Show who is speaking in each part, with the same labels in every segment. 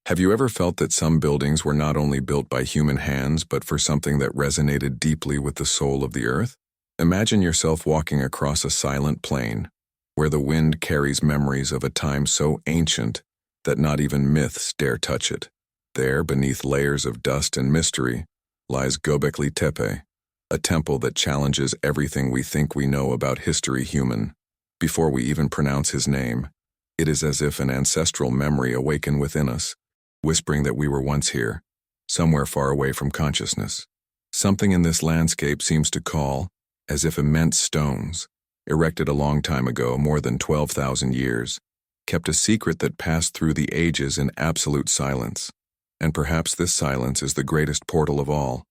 Speaker 1: Have you ever felt that some buildings were not only built by human hands but for something that resonated deeply with the soul of the earth? Imagine yourself walking across a silent plain, where the wind carries memories of a time so ancient that not even myths dare touch it. There, beneath layers of dust and mystery, lies Göbekli Tepe, a temple that challenges everything we think we know about history human. Before we even pronounce his name, it is as if an ancestral memory awakened within us, whispering that we were once here, somewhere far away from consciousness. Something in this landscape seems to call, as if immense stones, erected a long time ago, more than 12,000 years, kept a secret that passed through the ages in absolute silence. And perhaps this silence is the greatest portal of all.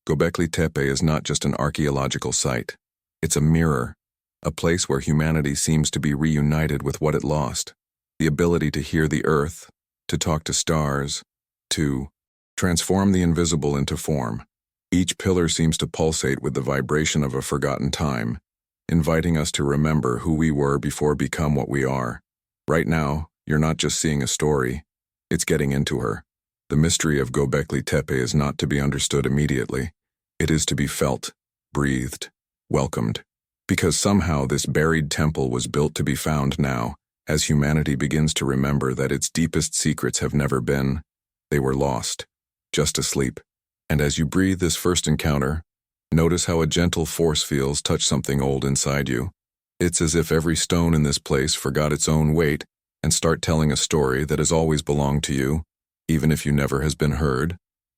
Speaker 1: Göbekli Tepe is not just an archaeological site. It's a mirror, a place where humanity seems to be reunited with what it lost. The ability to hear the earth, to talk to stars, to transform the invisible into form. Each pillar seems to pulsate with the vibration of a forgotten time, inviting us to remember who we were before become what we are. Right now, you're not just seeing a story, it's getting into her. The mystery of Göbekli Tepe is not to be understood immediately. It is to be felt, breathed, welcomed. Because somehow this buried temple was built to be found now, as humanity begins to remember that its deepest secrets have never been. They were lost, just asleep. And as you breathe this first encounter, notice how a gentle force feels touch something old inside you. It's as if every stone in this place forgot its own weight and start telling a story that has always belonged to you, even if you never has been heard.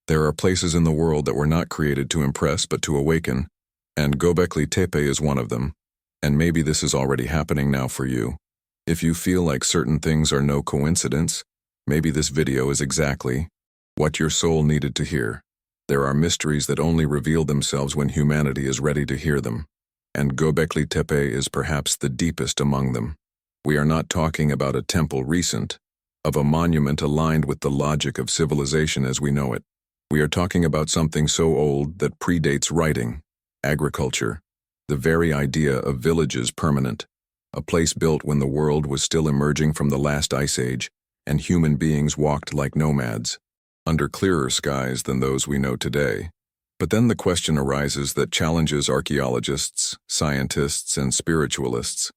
Speaker 1: There are places in the world that were not created to impress but to awaken, and Göbekli Tepe is one of them. And maybe this is already happening now for you. If you feel like certain things are no coincidence, maybe this video is exactly what your soul needed to hear. There are mysteries that only reveal themselves when humanity is ready to hear them, and Göbekli Tepe is perhaps the deepest among them. We are not talking about a temple recent, of a monument aligned with the logic of civilization as we know it. We are talking about something so old that predates writing, agriculture, the very idea of villages permanent, a place built when the world was still emerging from the last ice age, and human beings walked like nomads, under clearer skies than those we know today. But then the question arises that challenges archaeologists, scientists, and spiritualists: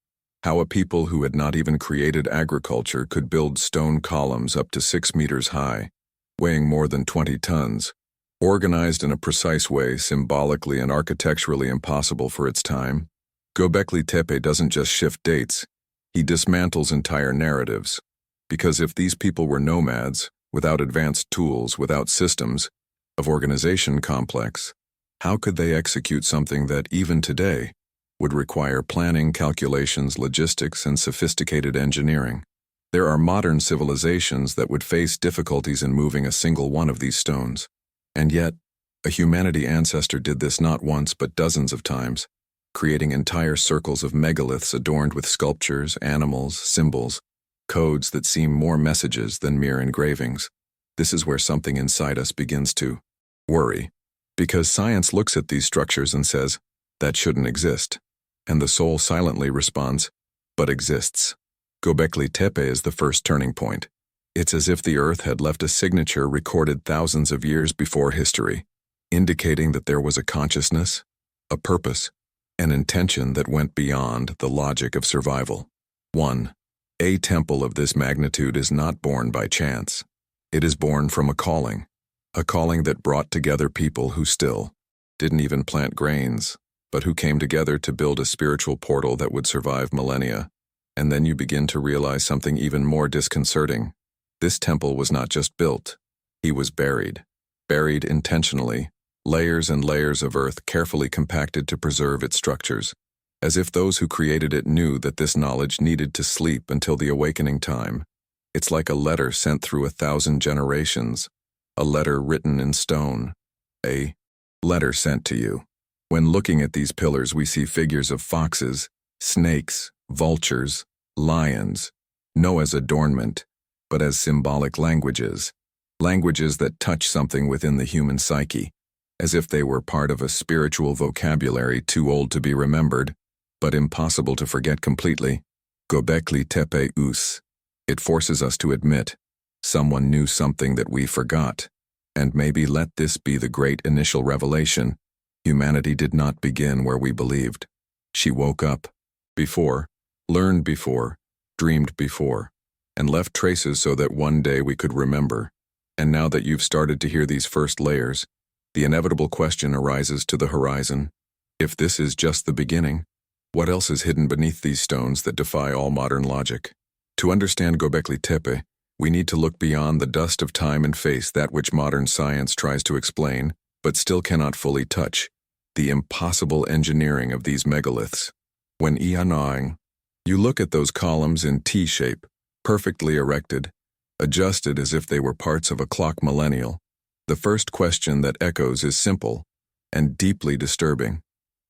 Speaker 1: how a people who had not even created agriculture could build stone columns up to 6 meters high, weighing more than 20 tons, organized in a precise way, symbolically and architecturally impossible for its time. Göbekli Tepe doesn't just shift dates, he dismantles entire narratives. Because if these people were nomads, without advanced tools, without systems of organization complex, how could they execute something that, even today, would require planning, calculations, logistics, and sophisticated engineering? There are modern civilizations that would face difficulties in moving a single one of these stones. And yet, a humanity ancestor did this not once but dozens of times, creating entire circles of megaliths adorned with sculptures, animals, symbols, codes that seem more messages than mere engravings. This is where something inside us begins to worry, because science looks at these structures and says, that shouldn't exist. And the soul silently responds, but exists. Göbekli Tepe is the first turning point. It's as if the earth had left a signature recorded thousands of years before history, indicating that there was a consciousness, a purpose, an intention that went beyond the logic of survival. 1. A temple of this magnitude is not born by chance. It is born from a calling that brought together people who still didn't even plant grains, but who came together to build a spiritual portal that would survive millennia. And then you begin to realize something even more disconcerting. This temple was not just built, he was buried intentionally, layers and layers of earth carefully compacted to preserve its structures, as if those who created it knew that this knowledge needed to sleep until the awakening time. It's like a letter sent through 1,000 generations, a letter written in stone, a letter sent to you. When looking at these pillars, we see figures of foxes, snakes, vultures, lions, no as adornment, but as symbolic languages that touch something within the human psyche, as if they were part of a spiritual vocabulary too old to be remembered, but impossible to forget completely. Göbekli Tepe Us. It forces us to admit, Someone knew something that we forgot. And maybe let this be the great initial revelation. Humanity did not begin where we believed. She woke up before, learned before, dreamed before, and left traces so that one day we could remember. And now that you've started to hear these first layers, the inevitable question arises to the horizon. If this is just the beginning, what else is hidden beneath these stones that defy all modern logic? To understand Göbekli Tepe, we need to look beyond the dust of time and face that which modern science tries to explain, but still cannot fully touch, the impossible engineering of these megaliths. When you look at those columns in T-shape, perfectly erected, adjusted as if they were parts of a clock millennial, the first question that echoes is simple and deeply disturbing.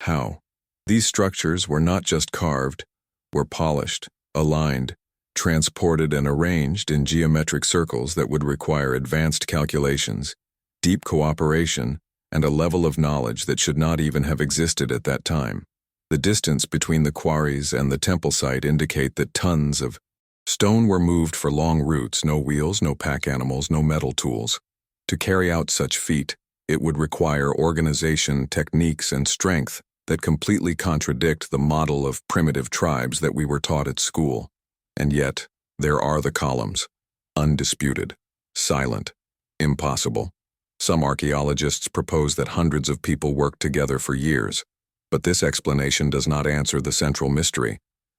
Speaker 1: How? These structures were not just carved, were polished, aligned, transported and arranged in geometric circles that would require advanced calculations, deep cooperation, and a level of knowledge that should not even have existed at that time. The distance between the quarries and the temple site indicate that tons of stone were moved for long routes, no wheels, no pack animals, no metal tools. To carry out such feat, it would require organization, techniques, and strength that completely contradict the model of primitive tribes that we were taught at school. And yet, there are the columns, undisputed, silent, impossible. Some archaeologists propose that hundreds of people worked together for years, but this explanation does not answer the central mystery,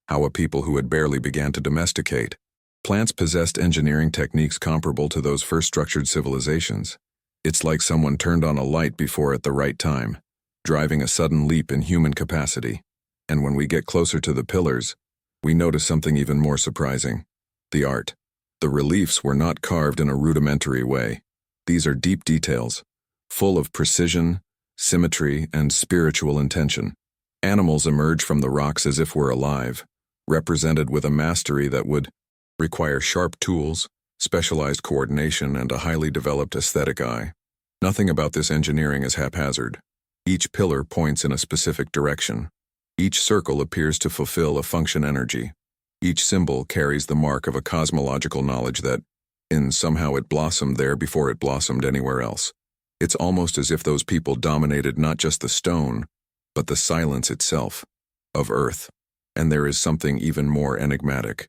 Speaker 1: how a people who had barely began to domesticate plants possessed engineering techniques comparable to those first structured civilizations. It's like someone turned on a light before at the right time, driving a sudden leap in human capacity. And when we get closer to the pillars, we notice something even more surprising. The art. The reliefs were not carved in a rudimentary way. These are deep details, full of precision, symmetry, and spiritual intention. Animals emerge from the rocks as if we're alive, represented with a mastery that would require sharp tools, specialized coordination, and a highly developed aesthetic eye. Nothing about this engineering is haphazard. Each pillar points in a specific direction. Each circle appears to fulfill a function energy. Each symbol carries the mark of a cosmological knowledge that, somehow it blossomed there before it blossomed anywhere else. It's almost as if those people dominated not just the stone, but the silence itself, of Earth. And there is something even more enigmatic.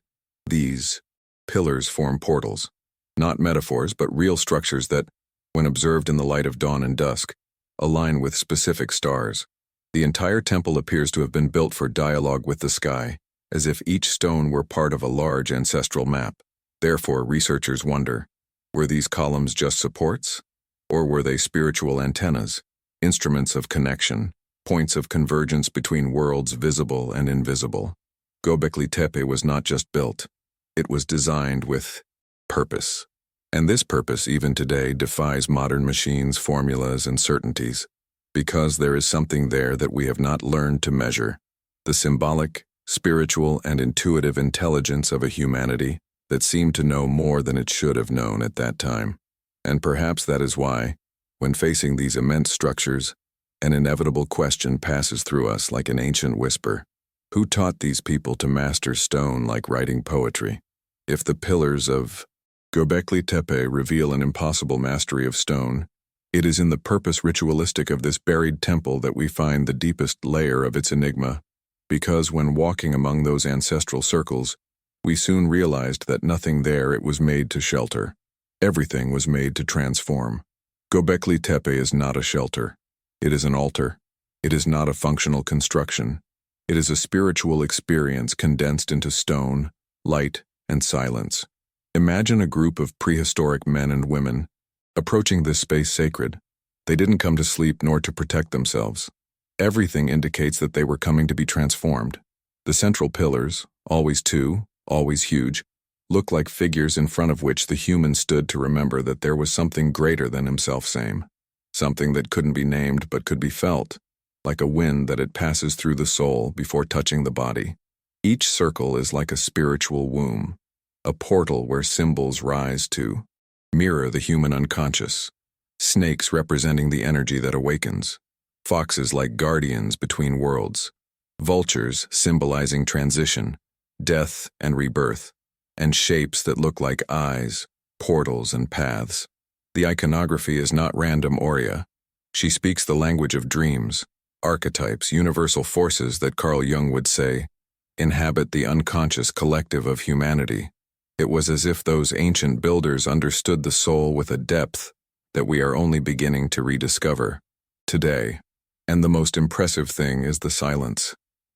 Speaker 1: These pillars form portals, not metaphors, but real structures that, when observed in the light of dawn and dusk, align with specific stars. The entire temple appears to have been built for dialogue with the sky, as if each stone were part of a large ancestral map. Therefore, researchers wonder, were these columns just supports? Or were they spiritual antennas, instruments of connection, points of convergence between worlds visible and invisible? Göbekli Tepe was not just built, it was designed with purpose. And this purpose, even today, defies modern machines, formulas, and certainties, because there is something there that we have not learned to measure, the symbolic, spiritual, and intuitive intelligence of a humanity that seemed to know more than it should have known at that time. And perhaps that is why, when facing these immense structures, an inevitable question passes through us like an ancient whisper. Who taught these people to master stone like writing poetry? If the pillars of Göbekli Tepe reveal an impossible mastery of stone, it is in the purpose ritualistic of this buried temple that we find the deepest layer of its enigma, because when walking among those ancestral circles, we soon realized that nothing there it was made to shelter. Everything was made to transform. Göbekli Tepe is not a shelter. It is an altar. It is not a functional construction. It is a spiritual experience condensed into stone, light, and silence. Imagine a group of prehistoric men and women approaching this space sacred. They didn't come to sleep nor to protect themselves. Everything indicates that they were coming to be transformed. The central pillars, always two, always huge, look like figures in front of which the human stood to remember that there was something greater than himself same, something that couldn't be named but could be felt, like a wind that it passes through the soul before touching the body. Each circle is like a spiritual womb, a portal where symbols rise to mirror the human unconscious, snakes representing the energy that awakens, foxes like guardians between worlds, vultures symbolizing transition, death and rebirth, and shapes that look like eyes, portals, and paths. The iconography is not random aura. She speaks the language of dreams, archetypes, universal forces that Carl Jung would say inhabit the unconscious collective of humanity. It was as if those ancient builders understood the soul with a depth that we are only beginning to rediscover today. And the most impressive thing is the silence.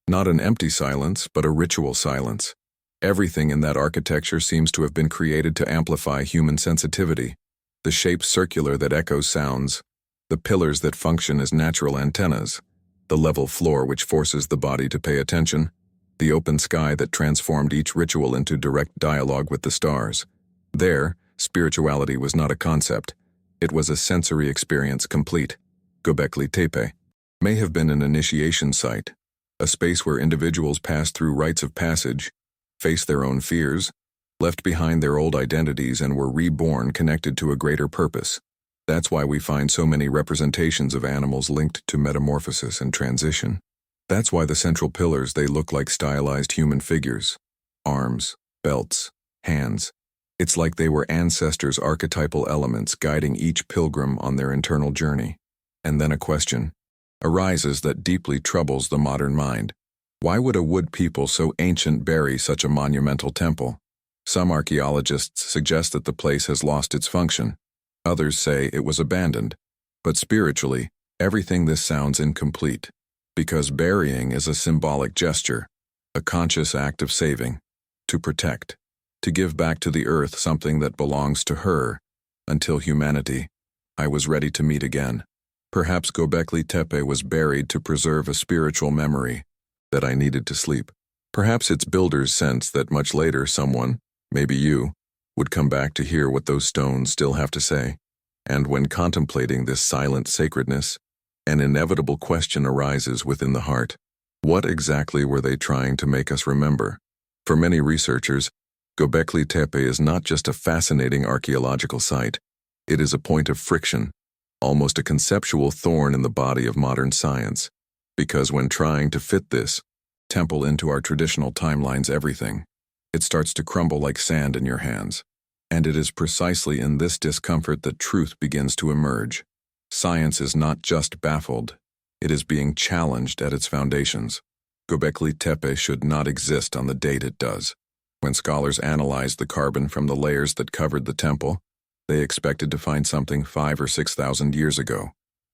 Speaker 1: Not an empty silence, but a ritual silence. Everything in that architecture seems to have been created to amplify human sensitivity. The shape circular that echoes sounds, the pillars that function as natural antennas, the level floor which forces the body to pay attention, the open sky that transformed each ritual into direct dialogue with the stars. There, spirituality was not a concept. It was a sensory experience complete. Göbekli Tepe may have been an initiation site, a space where individuals passed through rites of passage, faced their own fears, left behind their old identities, and were reborn connected to a greater purpose. That's why we find so many representations of animals linked to metamorphosis and transition. That's why the central pillars, they look like stylized human figures. Arms, belts, hands. It's like they were ancestors' archetypal elements guiding each pilgrim on their internal journey. And then a question arises that deeply troubles the modern mind. Why would a wood people so ancient bury such a monumental temple? Some archaeologists suggest that the place has lost its function. Others say it was abandoned. But spiritually, everything this sounds incomplete. Because burying is a symbolic gesture, a conscious act of saving, to protect, to give back to the earth something that belongs to her, until humanity, I was ready to meet again. Perhaps Göbekli Tepe was buried to preserve a spiritual memory, that I needed to sleep. Perhaps its builders sensed that much later someone, maybe you, would come back to hear what those stones still have to say. And when contemplating this silent sacredness, an inevitable question arises within the heart. What exactly were they trying to make us remember? For many researchers, Göbekli Tepe is not just a fascinating archaeological site. It is a point of friction, almost a conceptual thorn in the body of modern science. Because when trying to fit this temple into our traditional timelines, everything, it starts to crumble like sand in your hands. And it is precisely in this discomfort that truth begins to emerge. Science is not just baffled, it is being challenged at its foundations. Göbekli Tepe should not exist on the date it does. When scholars analyzed the carbon from the layers that covered the temple, they expected to find something 5,000 or 6,000 years ago,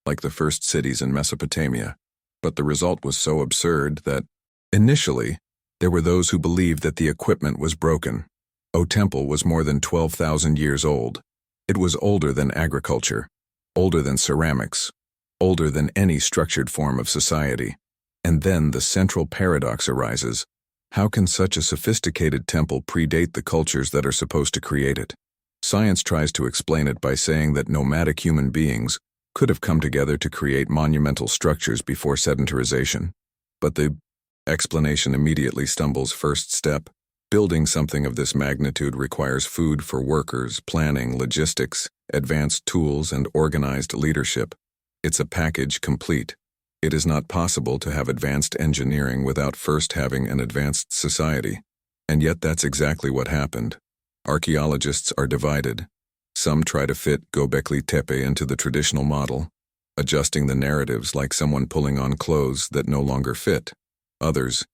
Speaker 1: like the first cities in Mesopotamia. But the result was so absurd that, initially, there were those who believed that the equipment was broken. O temple was more than 12,000 years old. It was older than agriculture, older than ceramics, older than any structured form of society. And then the central paradox arises. How can such a sophisticated temple predate the cultures that are supposed to create it? Science tries to explain it by saying that nomadic human beings could have come together to create monumental structures before sedentarization. But the explanation immediately stumbles. First step, building something of this magnitude requires food for workers, planning, logistics, advanced tools, and organized leadership. It's a package complete. It is not possible to have advanced engineering without first having an advanced society. And yet that's exactly what happened. Archaeologists are divided. Some try to fit Göbekli Tepe into the traditional model, adjusting the narratives like someone pulling on clothes that no longer fit. Others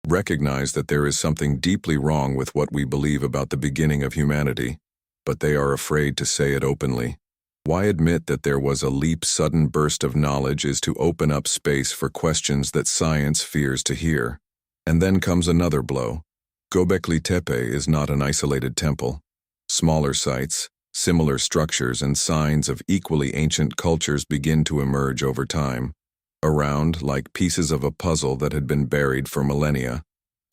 Speaker 1: recognize that there is something deeply wrong with what we believe about the beginning of humanity, but they are afraid to say it openly. Why admit that there was a sudden burst of knowledge is to open up space for questions that science fears to hear. And then comes another blow. Göbekli Tepe is not an isolated temple. Smaller sites, similar structures, and signs of equally ancient cultures begin to emerge over time. Around, like pieces of a puzzle that had been buried for millennia.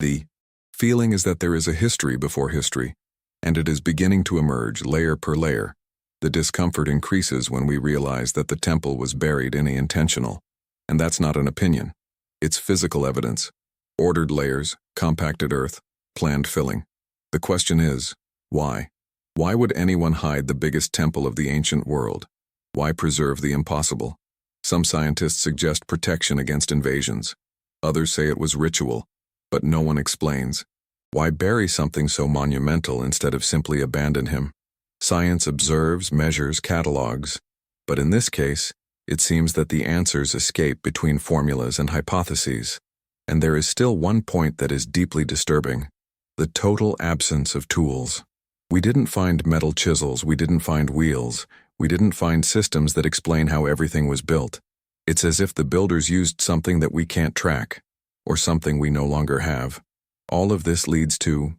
Speaker 1: The feeling is that there is a history before history, and it is beginning to emerge layer per layer. The discomfort increases when we realize that the temple was buried in the intentional. And that's not an opinion. It's physical evidence. Ordered layers, compacted earth, planned filling. The question is, why? Why would anyone hide the biggest temple of the ancient world? Why preserve the impossible? Some scientists suggest protection against invasions. Others say it was ritual, but no one explains. Why bury something so monumental instead of simply abandon him? Science observes, measures, catalogs, but in this case, it seems that the answers escape between formulas and hypotheses. And there is still one point that is deeply disturbing: the total absence of tools. We didn't find metal chisels, we didn't find wheels, we didn't find systems that explain how everything was built. It's as if the builders used something that we can't track, or something we no longer have. All of this leads to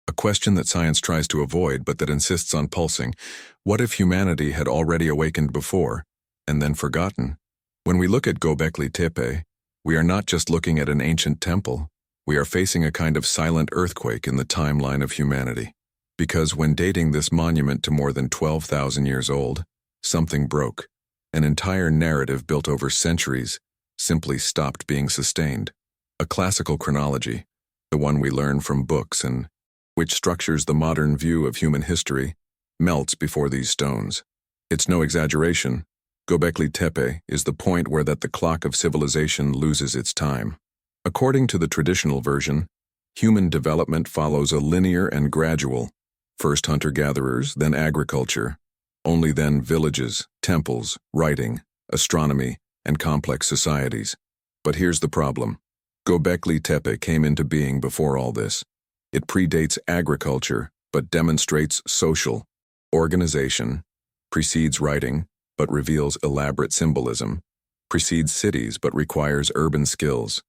Speaker 1: a question that science tries to avoid but that insists on pulsing. What if humanity had already awakened before, and then forgotten? When we look at Göbekli Tepe, we are not just looking at an ancient temple, we are facing a kind of silent earthquake in the timeline of humanity. Because when dating this monument to more than 12,000 years old, something broke. An entire narrative built over centuries simply stopped being sustained. A classical chronology, the one we learn from books and which structures the modern view of human history, melts before these stones. It's no exaggeration. Göbekli Tepe is the point where the clock of civilization loses its time. According to the traditional version, human development follows a linear and gradual, first hunter-gatherers, then agriculture, only then villages, temples, writing, astronomy, and complex societies. But here's the problem. Göbekli Tepe came into being before all this. It predates agriculture, but demonstrates social organization, precedes writing, but reveals elaborate symbolism, precedes cities, but requires urban skills,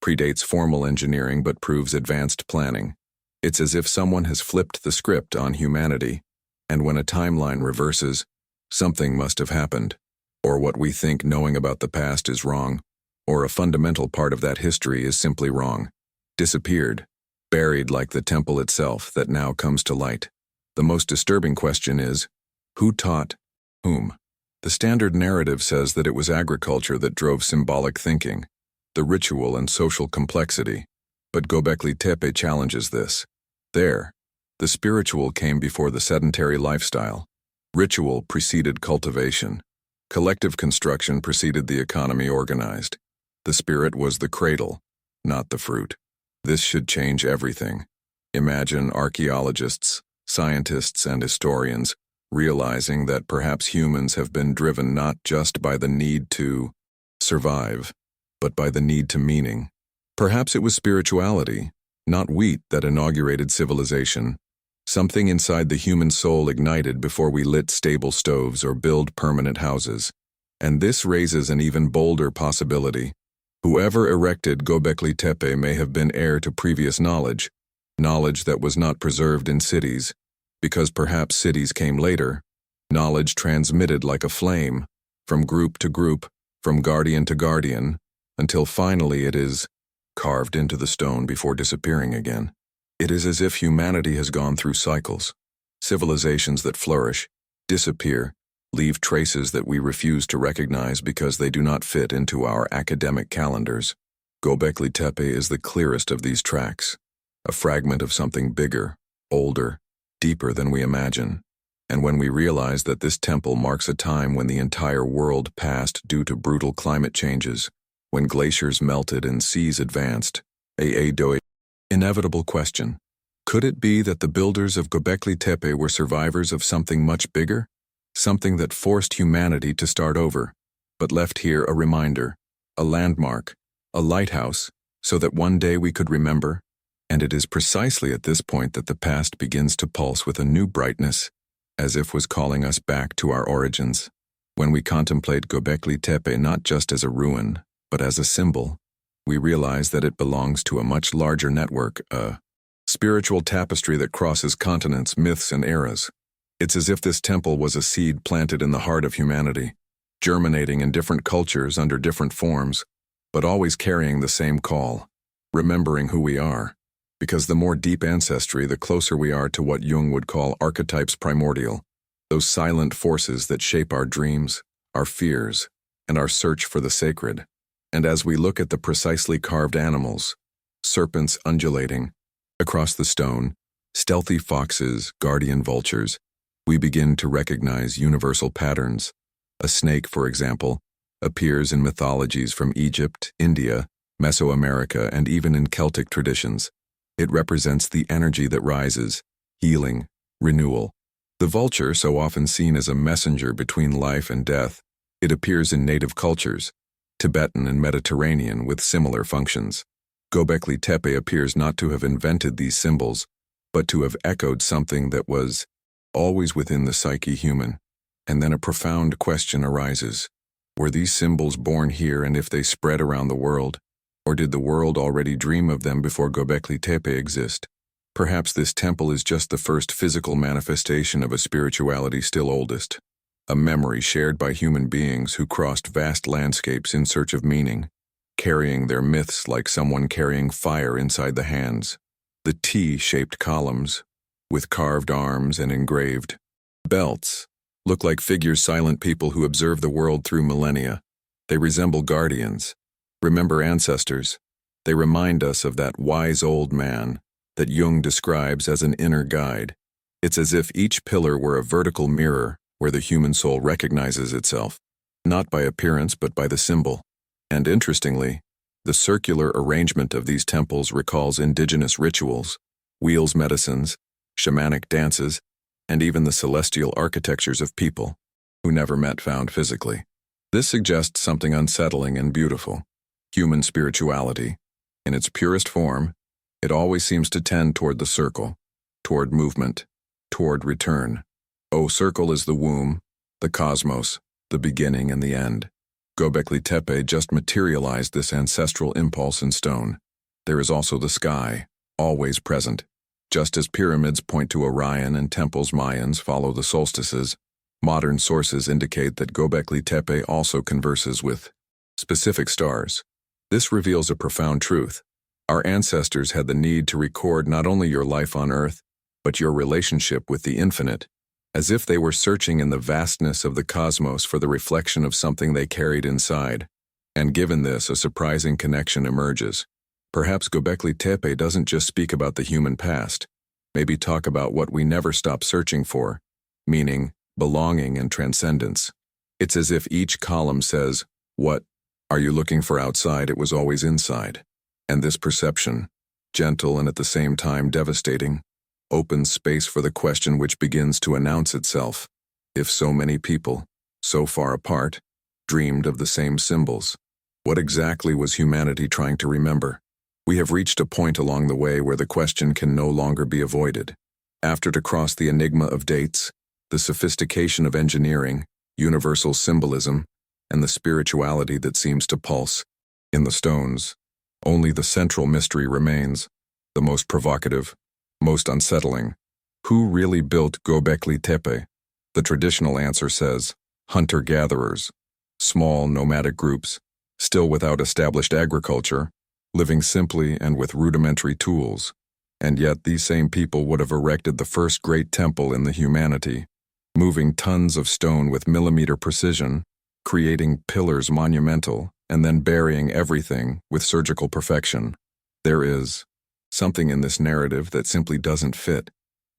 Speaker 1: predates formal engineering, but proves advanced planning. It's as if someone has flipped the script on humanity, and when a timeline reverses, something must have happened. Or what we think knowing about the past is wrong, or a fundamental part of that history is simply wrong. Disappeared, buried like the temple itself that now comes to light. The most disturbing question is, who taught whom? The standard narrative says that it was agriculture that drove symbolic thinking, the ritual and social complexity, but Göbekli Tepe challenges this. There, the spiritual came before the sedentary lifestyle. Ritual preceded cultivation. Collective construction preceded the economy organized. The spirit was the cradle, not the fruit. This should change everything. Imagine archaeologists, scientists, and historians realizing that perhaps humans have been driven not just by the need to survive, but by the need to meaning. Perhaps it was spirituality, not wheat, that inaugurated civilization. Something inside the human soul ignited before we lit stable stoves or build permanent houses. And this raises an even bolder possibility. Whoever erected Göbekli Tepe may have been heir to previous knowledge that was not preserved in cities, because perhaps cities came later, knowledge transmitted like a flame, from group to group, from guardian to guardian, until finally it is carved into the stone before disappearing again. It is as if humanity has gone through cycles. Civilizations that flourish, disappear, leave traces that we refuse to recognize because they do not fit into our academic calendars. Göbekli Tepe is the clearest of these tracks, a fragment of something bigger, older, deeper than we imagine. And when we realize that this temple marks a time when the entire world passed due to brutal climate changes, when glaciers melted and seas advanced, inevitable question. Could it be that the builders of Göbekli Tepe were survivors of something much bigger? Something that forced humanity to start over, but left here a reminder, a landmark, a lighthouse, so that one day we could remember? And it is precisely at this point that the past begins to pulse with a new brightness, as if was calling us back to our origins. When we contemplate Göbekli Tepe not just as a ruin, but as a symbol, we realize that it belongs to a much larger network, a spiritual tapestry that crosses continents, myths, and eras. It's as if this temple was a seed planted in the heart of humanity, germinating in different cultures under different forms, but always carrying the same call, remembering who we are. Because the more deep ancestry, the closer we are to what Jung would call archetypes primordial, those silent forces that shape our dreams, our fears, and our search for the sacred. And as we look at the precisely carved animals, serpents undulating across the stone, stealthy foxes, guardian vultures, we begin to recognize universal patterns. A snake, for example, appears in mythologies from Egypt, India, Mesoamerica, and even in Celtic traditions. It represents the energy that rises, healing, renewal. The vulture, so often seen as a messenger between life and death, it appears in native cultures, Tibetan and Mediterranean, with similar functions. Göbekli Tepe appears not to have invented these symbols, but to have echoed something that was always within the psyche human. And then a profound question arises. Were these symbols born here, and if they spread around the world? Or did the world already dream of them before Göbekli Tepe exist? Perhaps this temple is just the first physical manifestation of a spirituality still oldest, a memory shared by human beings who crossed vast landscapes in search of meaning, carrying their myths like someone carrying fire inside the hands. The T-shaped columns, with carved arms and engraved belts, look like figures, silent people who observe the world through millennia. They resemble guardians. Remember ancestors. They remind us of that wise old man that Jung describes as an inner guide. It's as if each pillar were a vertical mirror where the human soul recognizes itself, not by appearance but by the symbol. And interestingly, the circular arrangement of these temples recalls indigenous rituals, wheels medicines, shamanic dances, and even the celestial architectures of people who never met found physically. This suggests something unsettling and beautiful. Human spirituality, in its purest form, it always seems to tend toward the circle, toward movement, toward return. Circle is the womb, the cosmos, the beginning and the end. Göbekli Tepe just materialized this ancestral impulse in stone. There is also the sky, always present. Just as pyramids point to Orion and temples Mayans follow the solstices, modern sources indicate that Göbekli Tepe also converses with specific stars. This reveals a profound truth. Our ancestors had the need to record not only your life on Earth, but your relationship with the infinite, as if they were searching in the vastness of the cosmos for the reflection of something they carried inside. And given this, a surprising connection emerges. Perhaps Göbekli Tepe doesn't just speak about the human past, maybe talk about what we never stop searching for, meaning, belonging, and transcendence. It's as if each column says, "What are you looking for outside? It was always inside." And this perception, gentle and at the same time devastating, opens space for the question which begins to announce itself. If so many people, so far apart, dreamed of the same symbols, what exactly was humanity trying to remember? We have reached a point along the way where the question can no longer be avoided. After to cross the enigma of dates, the sophistication of engineering, universal symbolism, and the spirituality that seems to pulse in the stones, only the central mystery remains, the most provocative, most unsettling. Who really built Göbekli Tepe? The traditional answer says, hunter-gatherers, small nomadic groups, still without established agriculture, living simply and with rudimentary tools. And yet these same people would have erected the first great temple in the humanity, moving tons of stone with millimeter precision, creating pillars monumental, and then burying everything with surgical perfection. There is something in this narrative that simply doesn't fit.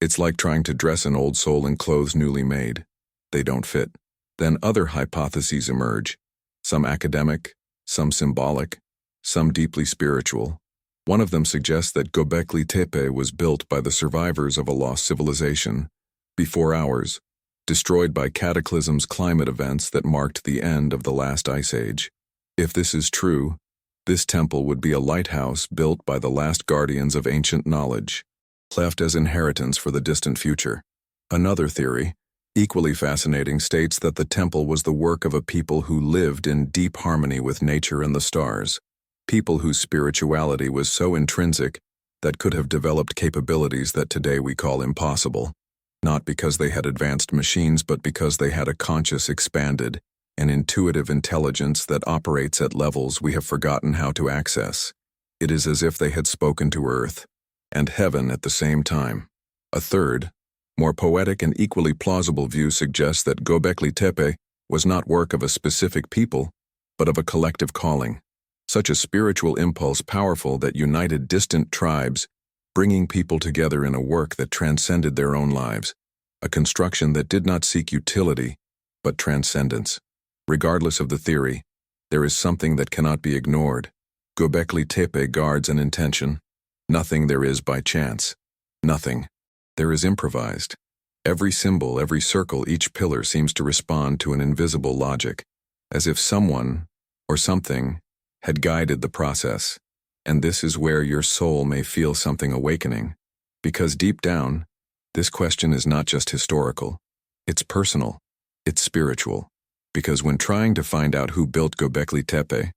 Speaker 1: It's like trying to dress an old soul in clothes newly made. They don't fit. Then other hypotheses emerge, some academic, some symbolic, some deeply spiritual. One of them suggests that Göbekli Tepe was built by the survivors of a lost civilization, before ours, destroyed by cataclysms, climate events that marked the end of the last ice age. If this is true, this temple would be a lighthouse built by the last guardians of ancient knowledge, left as inheritance for the distant future. Another theory, equally fascinating, states that the temple was the work of a people who lived in deep harmony with nature and the stars, people whose spirituality was so intrinsic that could have developed capabilities that today we call impossible, not because they had advanced machines but because they had a conscious, expanded, and intuitive intelligence that operates at levels we have forgotten how to access. It is as if they had spoken to earth and heaven at the same time. A third, more poetic and equally plausible view suggests that Göbekli Tepe was not work of a specific people, but of a collective calling, such a spiritual impulse powerful that united distant tribes, bringing people together in a work that transcended their own lives, a construction that did not seek utility, but transcendence. Regardless of the theory, there is something that cannot be ignored. Göbekli Tepe guards an intention. Nothing there is by chance. Nothing there is improvised. Every symbol, every circle, each pillar seems to respond to an invisible logic, as if someone or something had guided the process. And this is where your soul may feel something awakening, because deep down, this question is not just historical, it's personal, it's spiritual. Because when trying to find out who built Göbekli Tepe,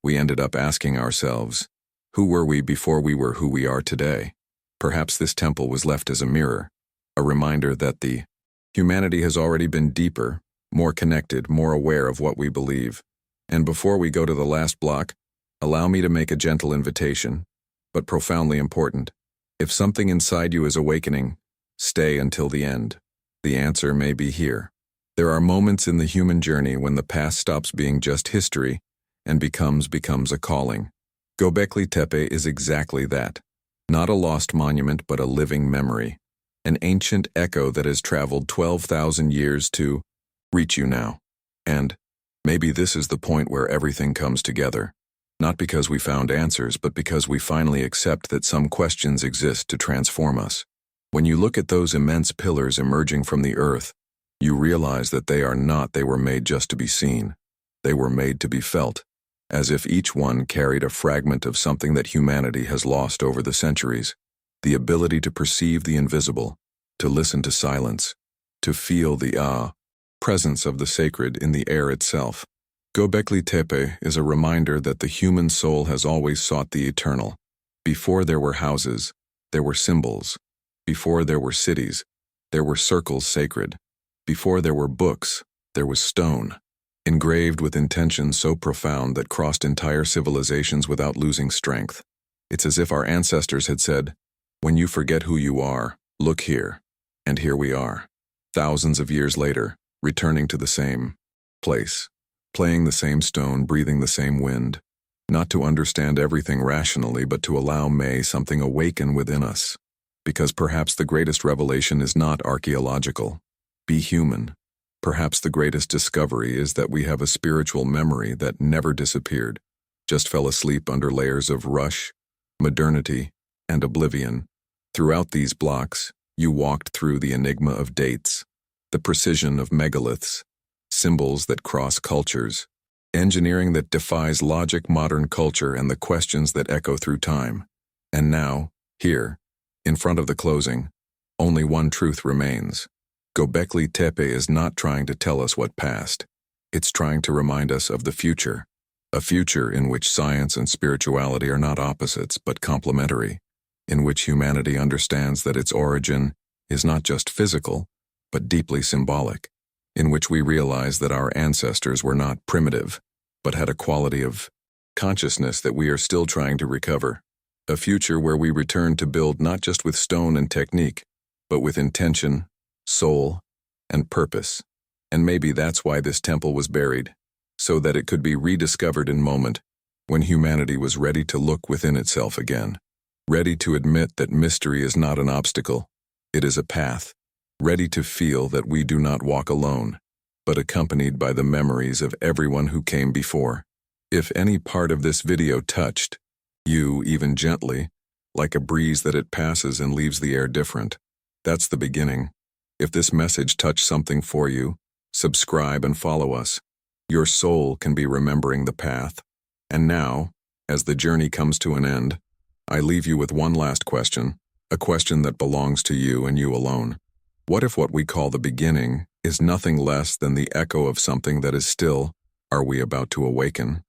Speaker 1: we ended up asking ourselves, who were we before we were who we are today? Perhaps this temple was left as a mirror, a reminder that the humanity has already been deeper, more connected, more aware of what we believe. And before we go to the last block, allow me to make a gentle invitation, but profoundly important. If something inside you is awakening, stay until the end. The answer may be here. There are moments in the human journey when the past stops being just history and becomes a calling. Göbekli Tepe is exactly that. Not a lost monument, but a living memory. An ancient echo that has traveled 12,000 years to reach you now. And maybe this is the point where everything comes together. Not because we found answers, but because we finally accept that some questions exist to transform us. When you look at those immense pillars emerging from the earth, you realize that they were made just to be seen. They were made to be felt, as if each one carried a fragment of something that humanity has lost over the centuries. The ability to perceive the invisible, to listen to silence, to feel the presence of the sacred in the air itself. Göbekli Tepe is a reminder that the human soul has always sought the eternal. Before there were houses, there were symbols. Before there were cities, there were circles sacred. Before there were books, there was stone, engraved with intention so profound that crossed entire civilizations without losing strength. It's as if our ancestors had said, when you forget who you are, look here. And here we are, thousands of years later, returning to the same place, playing the same stone, breathing the same wind, not to understand everything rationally, but to allow something awaken within us. Because perhaps the greatest revelation is not archaeological. Be human. Perhaps the greatest discovery is that we have a spiritual memory that never disappeared, just fell asleep under layers of rush, modernity, and oblivion. Throughout these blocks, you walked through the enigma of dates, the precision of megaliths, symbols that cross cultures, engineering that defies logic, modern culture, and the questions that echo through time. And now, here, in front of the closing, only one truth remains. Göbekli Tepe is not trying to tell us what passed. It's trying to remind us of the future, a future in which science and spirituality are not opposites but complementary, in which humanity understands that its origin is not just physical, but deeply symbolic, in which we realize that our ancestors were not primitive, but had a quality of consciousness that we are still trying to recover. A future where we return to build not just with stone and technique, but with intention, soul, and purpose. And maybe that's why this temple was buried, so that it could be rediscovered in moment when humanity was ready to look within itself again, ready to admit that mystery is not an obstacle, it is a path, ready to feel that we do not walk alone, but accompanied by the memories of everyone who came before. If any part of this video touched you, even gently, like a breeze that it passes and leaves the air different, that's the beginning. If this message touched something for you, subscribe and follow us. Your soul can be remembering the path. And now, as the journey comes to an end, I leave you with one last question, a question that belongs to you and you alone. What if what we call the beginning is nothing less than the echo of something that is still, are we about to awaken?